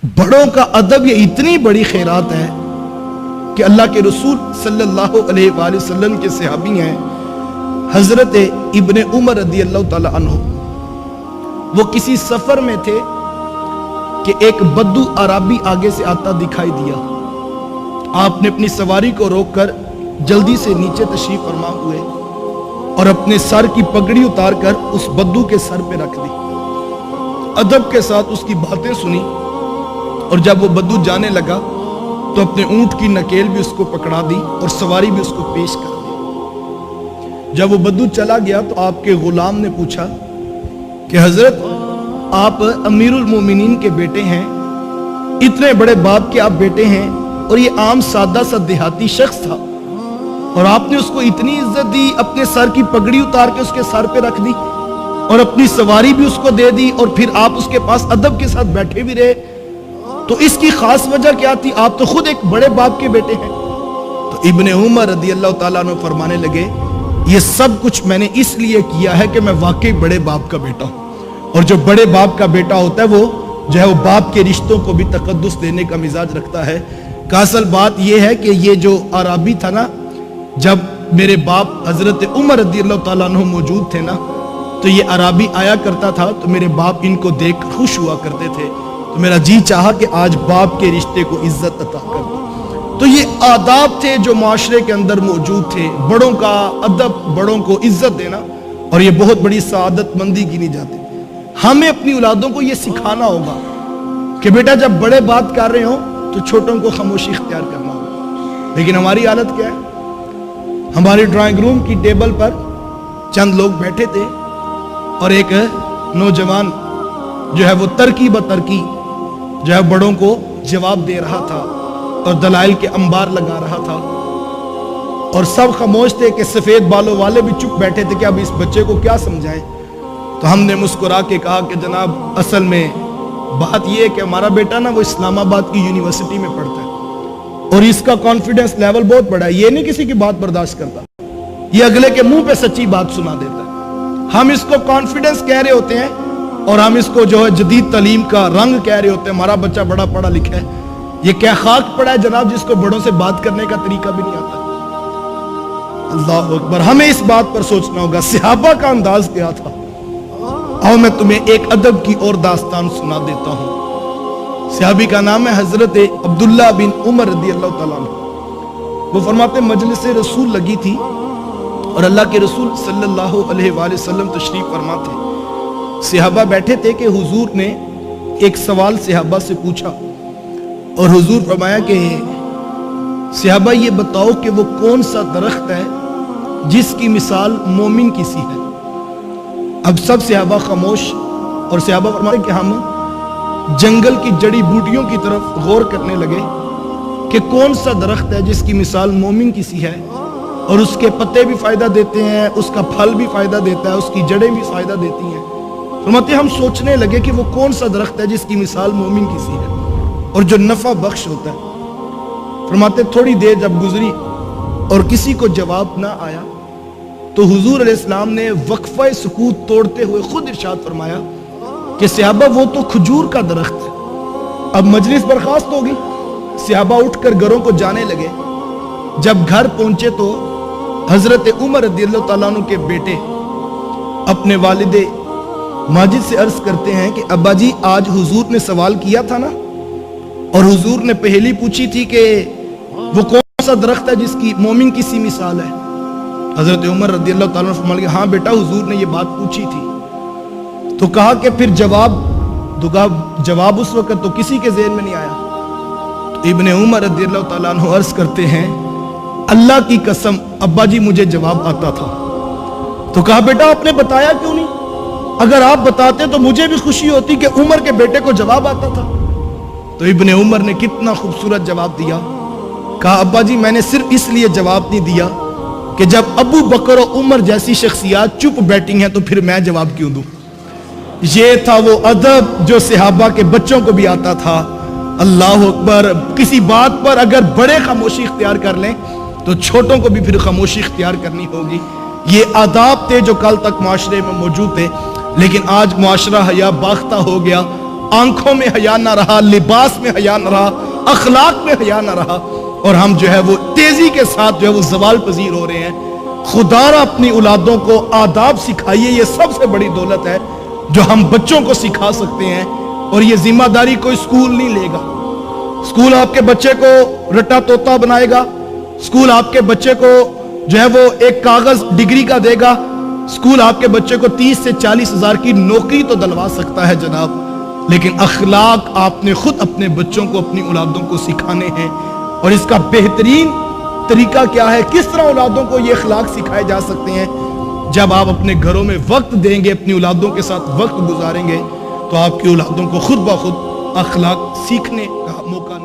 بڑوں کا ادب یہ اتنی بڑی خیرات ہے کہ اللہ کے رسول صلی اللہ علیہ وآلہ وسلم کے صحابی ہیں حضرت ابن عمر رضی اللہ تعالی عنہ. وہ کسی سفر میں تھے کہ ایک بدو عربی آگے سے آتا دکھائی دیا. آپ نے اپنی سواری کو روک کر جلدی سے نیچے تشریف فرما ہوئے اور اپنے سر کی پگڑی اتار کر اس بدو کے سر پہ رکھ دی. ادب کے ساتھ اس کی باتیں سنی اور جب وہ بدو جانے لگا تو اپنے اونٹ کی نکیل بھی اس کو پکڑا دی اور سواری بھی اس کو پیش کر دی. جب وہ بدو چلا گیا تو آپ کے غلام نے پوچھا کہ حضرت آپ امیر المومنین کے بیٹے ہیں, اتنے بڑے باپ کے آپ بیٹے ہیں اور یہ عام سادہ سا دیہاتی شخص تھا اور آپ نے اس کو اتنی عزت دی, اپنے سر کی پگڑی اتار کے اس کے سر پہ رکھ دی اور اپنی سواری بھی اس کو دے دی اور پھر آپ اس کے پاس ادب کے ساتھ بیٹھے بھی رہے, تو اس کی خاص وجہ کیا تھی؟ آپ تو خود ایک بڑے باپ کے بیٹے ہیں. تو ابن عمر رضی اللہ تعالیٰ عنہ فرمانے لگے یہ سب کچھ میں نے اس لیے کیا ہے کہ میں واقعی بڑے باپ کا بیٹا ہوں, اور جو بڑے باپ کا بیٹا ہوتا ہے وہ جو ہے وہ باپ کے رشتوں کو بھی تقدس دینے کا مزاج رکھتا ہے. کہ اصل بات یہ ہے کہ یہ جو عربی تھا نا, جب میرے باپ حضرت عمر رضی اللہ تعالیٰ عنہ موجود تھے نا, تو یہ عربی آیا کرتا تھا تو میرے باپ ان کو دیکھ خوش ہوا کرتے تھے, تو میرا جی چاہا کہ آج باپ کے رشتے کو عزت عطا کر دو. تو یہ آداب تھے جو معاشرے کے اندر موجود تھے, بڑوں کا ادب, بڑوں کو عزت دینا, اور یہ بہت بڑی سعادت مندی گنی جاتی. ہمیں اپنی اولادوں کو یہ سکھانا ہوگا کہ بیٹا جب بڑے بات کر رہے ہوں تو چھوٹوں کو خاموشی اختیار کرنا ہوگا. لیکن ہماری حالت کیا ہے؟ ہماری ڈرائنگ روم کی ٹیبل پر چند لوگ بیٹھے تھے اور ایک نوجوان جو ہے وہ ترکی بترکی جو ہے بڑوں کو جواب دے رہا تھا اور دلائل کے انبار لگا رہا تھا, اور سب خاموش تھے کہ سفید بالوں والے بھی چپ بیٹھے تھے کہ اب اس بچے کو کیا سمجھائیں. تو ہم نے مسکرا کے کہا کہ جناب اصل میں بات یہ ہے کہ ہمارا بیٹا نا وہ اسلام آباد کی یونیورسٹی میں پڑھتا ہے اور اس کا کانفیڈنس لیول بہت بڑا ہے, یہ نہیں کسی کی بات برداشت کرتا, یہ اگلے کے منہ پہ سچی بات سنا دیتا ہے. ہم اس کو کانفیڈنس کہہ رہے ہوتے ہیں اور ہم اس کو جو ہے جدید تعلیم کا رنگ کہہ رہے ہوتے ہیں, ہمارا بچہ بڑا پڑھا لکھا ہے. یہ کیا خاک پڑا ہے جناب جس کو بڑوں سے بات کرنے کا طریقہ بھی نہیں آتا. اللہ اکبر, ہمیں اس بات پر سوچنا ہوگا صحابہ کا انداز کیا تھا. آؤ میں تمہیں ایک ادب کی اور داستان سنا دیتا ہوں. صحابی کا نام ہے حضرت عبداللہ بن عمر رضی اللہ تعالیٰ عنہ. وہ فرماتے مجلس رسول لگی تھی اور اللہ کے رسول صلی اللہ علیہ وآلہ وسلم تشریف فرما تھے. صحابہ بیٹھے تھے کہ حضور نے ایک سوال صحابہ سے پوچھا اور حضور فرمایا کہ صحابہ یہ بتاؤ کہ وہ کون سا درخت ہے جس کی مثال مومن کی سی ہے. اب سب صحابہ خاموش, اور صحابہ فرماتے کہ ہم جنگل کی جڑی بوٹیوں کی طرف غور کرنے لگے کہ کون سا درخت ہے جس کی مثال مومن کی سی ہے, اور اس کے پتے بھی فائدہ دیتے ہیں, اس کا پھل بھی فائدہ دیتا ہے, اس کی جڑیں بھی فائدہ دیتی ہیں. فرماتے ہم سوچنے لگے کہ وہ کون سا درخت ہے جس کی مثال مومن کی سی ہے اور جو نفع بخش ہوتا ہے. فرماتے تھوڑی دیر جب گزری اور کسی کو جواب نہ آیا تو حضور علیہ السلام نے وقفہ سکوت توڑتے ہوئے خود ارشاد فرمایا کہ صحابہ وہ تو کھجور کا درخت ہے. اب مجلس برخاست ہوگی, صحابہ اٹھ کر گھروں کو جانے لگے. جب گھر پہنچے تو حضرت عمر رضی اللہ تعالیٰ عنہ کے بیٹے اپنے والد ماجد سے عرض کرتے ہیں کہ ابا جی آج حضور نے سوال کیا تھا نا, اور حضور نے پہلی پوچھی تھی کہ وہ کون سا درخت ہے جس کی مومن کی سی مثال ہے. حضرت عمر رضی اللہ تعالیٰ عنہ فرمایا ہاں بیٹا حضور نے یہ بات پوچھی تھی. تو کہا کہ پھر جواب اس وقت تو کسی کے ذہن میں نہیں آیا. تو ابن عمر رضی اللہ تعالیٰ عنہ عرض کرتے ہیں اللہ کی قسم ابا جی مجھے جواب آتا تھا. تو کہا بیٹا آپ نے بتایا کیوں نہیں؟ اگر آپ بتاتے تو مجھے بھی خوشی ہوتی کہ عمر کے بیٹے کو جواب آتا تھا. تو ابن عمر نے کتنا خوبصورت جواب دیا. کہا ابا جی میں نے صرف اس لیے جواب نہیں دیا کہ جب ابو بکر و عمر جیسی شخصیات چپ بیٹھی ہیں تو پھر میں جواب کیوں دوں. یہ تھا وہ ادب جو صحابہ کے بچوں کو بھی آتا تھا. اللہ اکبر, کسی بات پر اگر بڑے خاموشی اختیار کر لیں تو چھوٹوں کو بھی پھر خاموشی اختیار کرنی ہوگی. یہ آداب تھے جو کل تک معاشرے میں موجود تھے, لیکن آج معاشرہ حیا باختہ ہو گیا. آنکھوں میں حیا نہ رہا، لباس میں حیا نہ رہا، اخلاق میں حیا نہ رہا، اور ہم جو ہے وہ تیزی کے ساتھ جو ہے وہ زوال پذیر ہو رہے ہیں۔ خدا را اپنی اولادوں کو آداب سکھائیے، یہ سب سے بڑی دولت ہے جو ہم بچوں کو سکھا سکتے ہیں، اور یہ ذمہ داری کوئی اسکول نہیں لے گا۔ اسکول آپ کے بچے کو رٹا طوطا بنائے گا، اسکول آپ کے بچے کو جو ہے وہ ایک کاغذ ڈگری کا دے گا، اسکول آپ کے بچے کو 30 سے 40 ہزار کی نوکری تو دلوا سکتا ہے جناب، لیکن اخلاق آپ نے خود اپنے بچوں کو، اپنی اولادوں کو سکھانے ہیں۔ اور اس کا بہترین طریقہ کیا ہے، کس طرح اولادوں کو یہ اخلاق سکھائے جا سکتے ہیں؟ جب آپ اپنے گھروں میں وقت دیں گے، اپنی اولادوں کے ساتھ وقت گزاریں گے، تو آپ کی اولادوں کو خود بخود اخلاق سیکھنے کا موقع